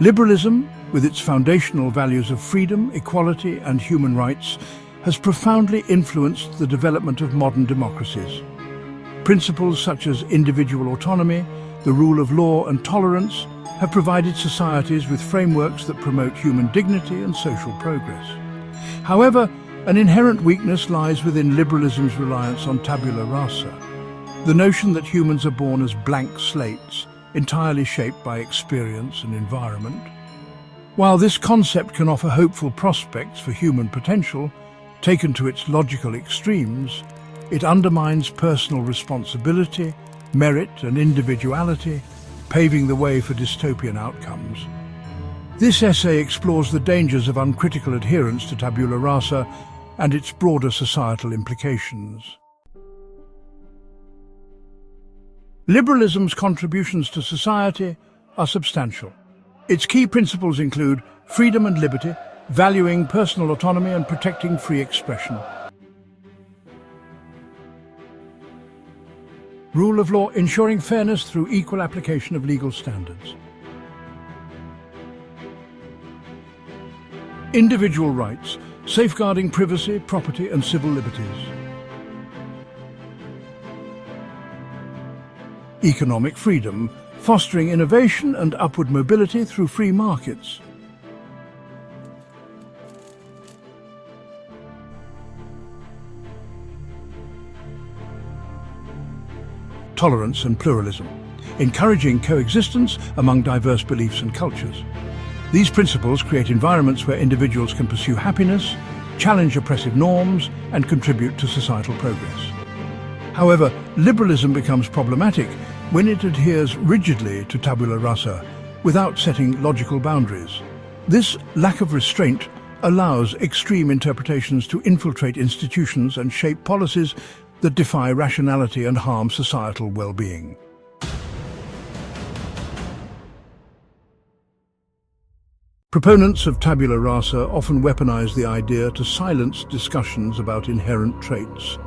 Liberalism, with its foundational values of freedom, equality and human rights, has profoundly influenced the development of modern democracies. Principles such as individual autonomy, the rule of law and tolerance have provided societies with frameworks that promote human dignity and social progress. However, an inherent weakness lies within liberalism's reliance on tabula rasa, the notion that humans are born as blank slates, entirely shaped by experience and environment. While this concept can offer hopeful prospects for human potential, taken to its logical extremes, it undermines personal responsibility, merit and individuality, paving the way for dystopian outcomes. This essay explores the dangers of uncritical adherence to tabula rasa and its broader societal implications. Liberalism's contributions to society are substantial. Its key principles include freedom and liberty, valuing personal autonomy and protecting free expression. Rule of law, ensuring fairness through equal application of legal standards. Individual rights, safeguarding privacy, property and civil liberties. Economic freedom, fostering innovation and upward mobility through free markets. Tolerance and pluralism, encouraging coexistence among diverse beliefs and cultures. These principles create environments where individuals can pursue happiness, challenge oppressive norms, and contribute to societal progress. However, liberalism becomes problematic when it adheres rigidly to tabula rasa without setting logical boundaries. This lack of restraint allows extreme interpretations to infiltrate institutions and shape policies that defy rationality and harm societal well-being. Proponents of tabula rasa often weaponize the idea to silence discussions about inherent traits,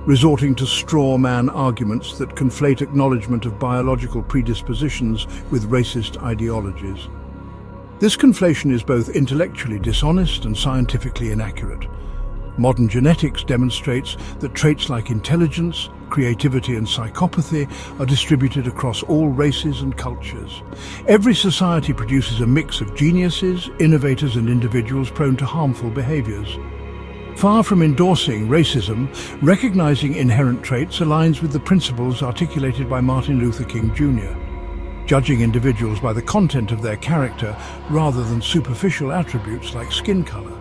resorting to straw-man arguments that conflate acknowledgement of biological predispositions with racist ideologies. This conflation is both intellectually dishonest and scientifically inaccurate. Modern genetics demonstrates that traits like intelligence, creativity and psychopathy are distributed across all races and cultures. Every society produces a mix of geniuses, innovators and individuals prone to harmful behaviors. Far from endorsing racism, recognizing inherent traits aligns with the principles articulated by Martin Luther King Jr., judging individuals by the content of their character rather than superficial attributes like skin color.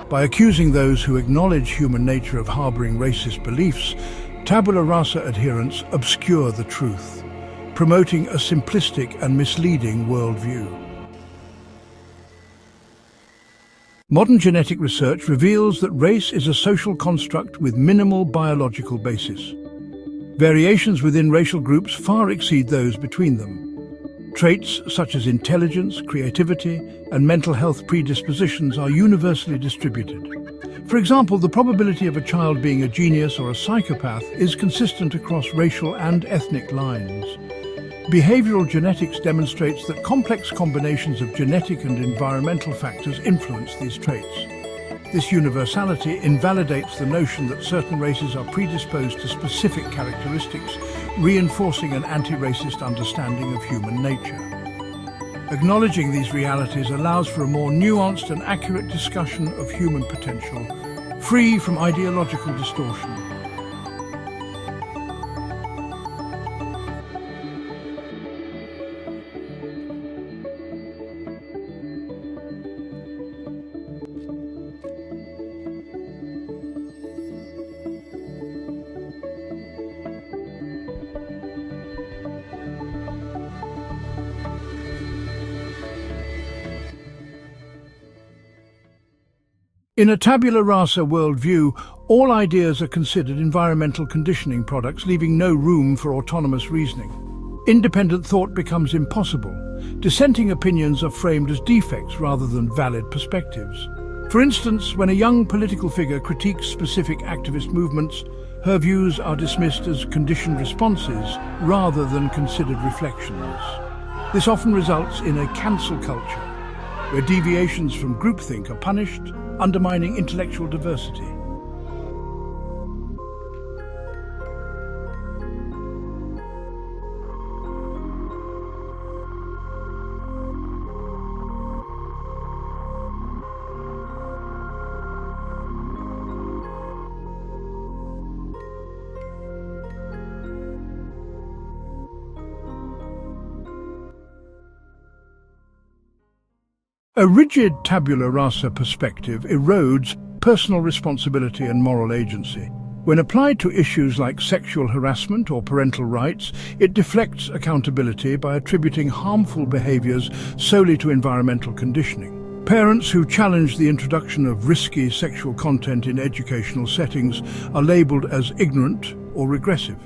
By accusing those who acknowledge human nature of harboring racist beliefs, tabula rasa adherents obscure the truth, promoting a simplistic and misleading worldview. Modern genetic research reveals that race is a social construct with minimal biological basis. Variations within racial groups far exceed those between them. Traits such as intelligence, creativity, and mental health predispositions are universally distributed. For example, the probability of a child being a genius or a psychopath is consistent across racial and ethnic lines. Behavioral genetics demonstrates that complex combinations of genetic and environmental factors influence these traits. This universality invalidates the notion that certain races are predisposed to specific characteristics, reinforcing an anti-racist understanding of human nature. Acknowledging these realities allows for a more nuanced and accurate discussion of human potential, free from ideological distortion. In a tabula rasa worldview, all ideas are considered environmental conditioning products, leaving no room for autonomous reasoning. Independent thought becomes impossible. Dissenting opinions are framed as defects rather than valid perspectives. For instance, when a young political figure critiques specific activist movements, her views are dismissed as conditioned responses rather than considered reflections. This often results in a cancel culture, where deviations from groupthink are punished, undermining intellectual diversity. A rigid tabula rasa perspective erodes personal responsibility and moral agency. When applied to issues like sexual harassment or parental rights, it deflects accountability by attributing harmful behaviors solely to environmental conditioning. Parents who challenge the introduction of risky sexual content in educational settings are labelled as ignorant or regressive.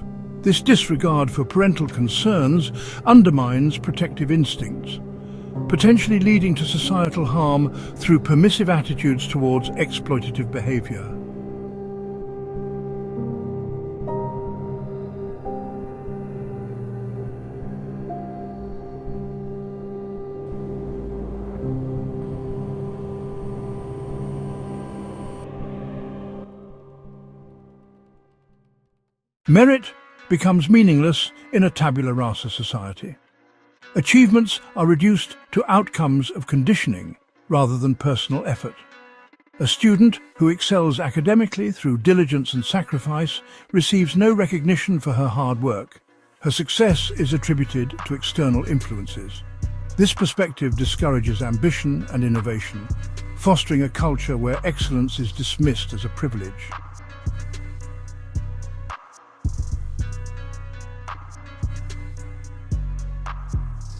This disregard for parental concerns undermines protective instincts, potentially leading to societal harm through permissive attitudes towards exploitative behavior. Merit becomes meaningless in a tabula rasa society. Achievements are reduced to outcomes of conditioning rather than personal effort. A student who excels academically through diligence and sacrifice receives no recognition for her hard work. Her success is attributed to external influences. This perspective discourages ambition and innovation, fostering a culture where excellence is dismissed as a privilege.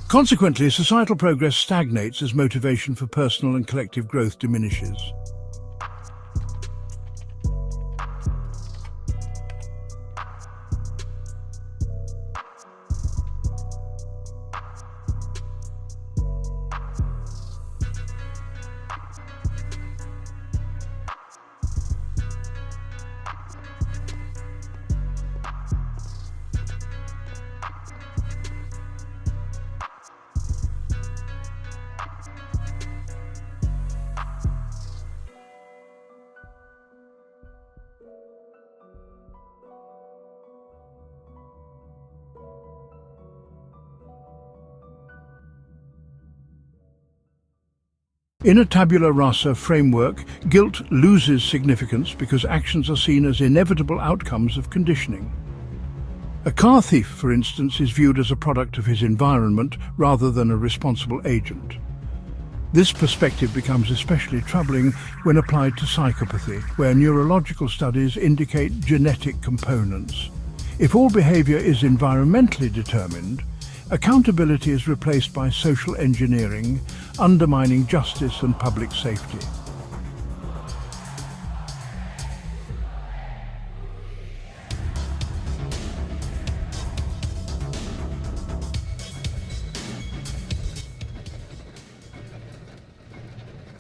Consequently, societal progress stagnates as motivation for personal and collective growth diminishes. In a tabula rasa framework, guilt loses significance because actions are seen as inevitable outcomes of conditioning. A car thief, for instance, is viewed as a product of his environment rather than a responsible agent. This perspective becomes especially troubling when applied to psychopathy, where neurological studies indicate genetic components. If all behavior is environmentally determined, accountability is replaced by social engineering, undermining justice and public safety.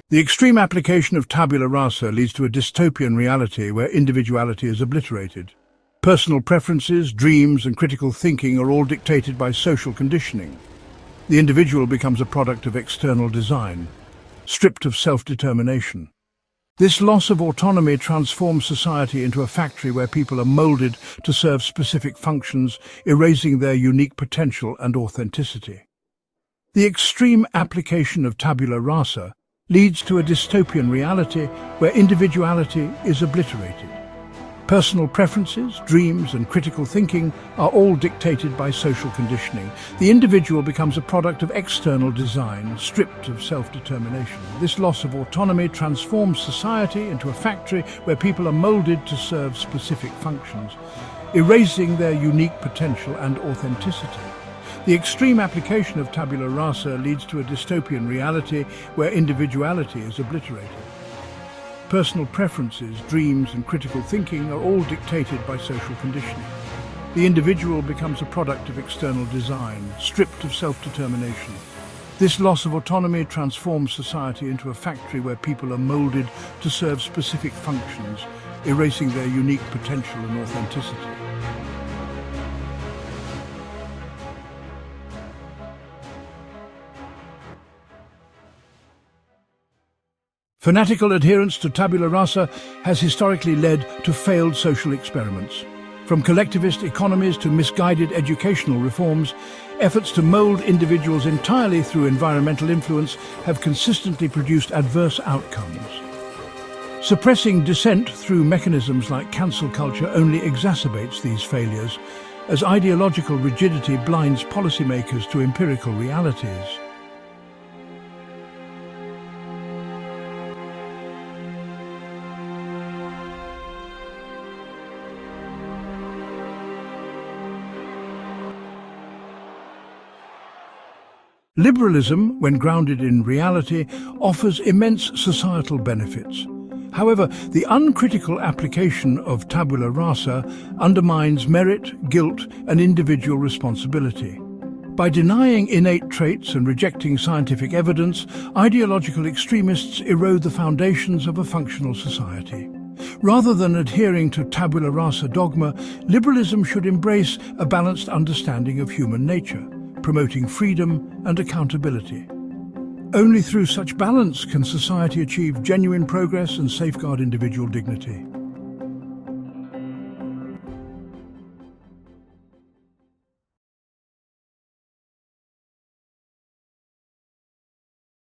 The extreme application of tabula rasa leads to a dystopian reality where individuality is obliterated. Personal preferences, dreams, and critical thinking are all dictated by social conditioning. The individual becomes a product of external design, stripped of self-determination. This loss of autonomy transforms society into a factory where people are molded to serve specific functions, erasing their unique potential and authenticity. The extreme application of tabula rasa leads to a dystopian reality where individuality is obliterated. Personal preferences, dreams, and critical thinking are all dictated by social conditioning. The individual becomes a product of external design, stripped of self-determination. This loss of autonomy transforms society into a factory where people are molded to serve specific functions, erasing their unique potential and authenticity. The extreme application of tabula rasa leads to a dystopian reality where individuality is obliterated. Personal preferences, dreams, and critical thinking are all dictated by social conditioning. The individual becomes a product of external design, stripped of self-determination. This loss of autonomy transforms society into a factory where people are molded to serve specific functions, erasing their unique potential and authenticity. Fanatical adherence to tabula rasa has historically led to failed social experiments. From collectivist economies to misguided educational reforms, efforts to mold individuals entirely through environmental influence have consistently produced adverse outcomes. Suppressing dissent through mechanisms like cancel culture only exacerbates these failures, as ideological rigidity blinds policymakers to empirical realities. Liberalism, when grounded in reality, offers immense societal benefits. However, the uncritical application of tabula rasa undermines merit, guilt, and individual responsibility. By denying innate traits and rejecting scientific evidence, ideological extremists erode the foundations of a functional society. Rather than adhering to tabula rasa dogma, liberalism should embrace a balanced understanding of human nature, promoting freedom and accountability. Only through such balance can society achieve genuine progress and safeguard individual dignity.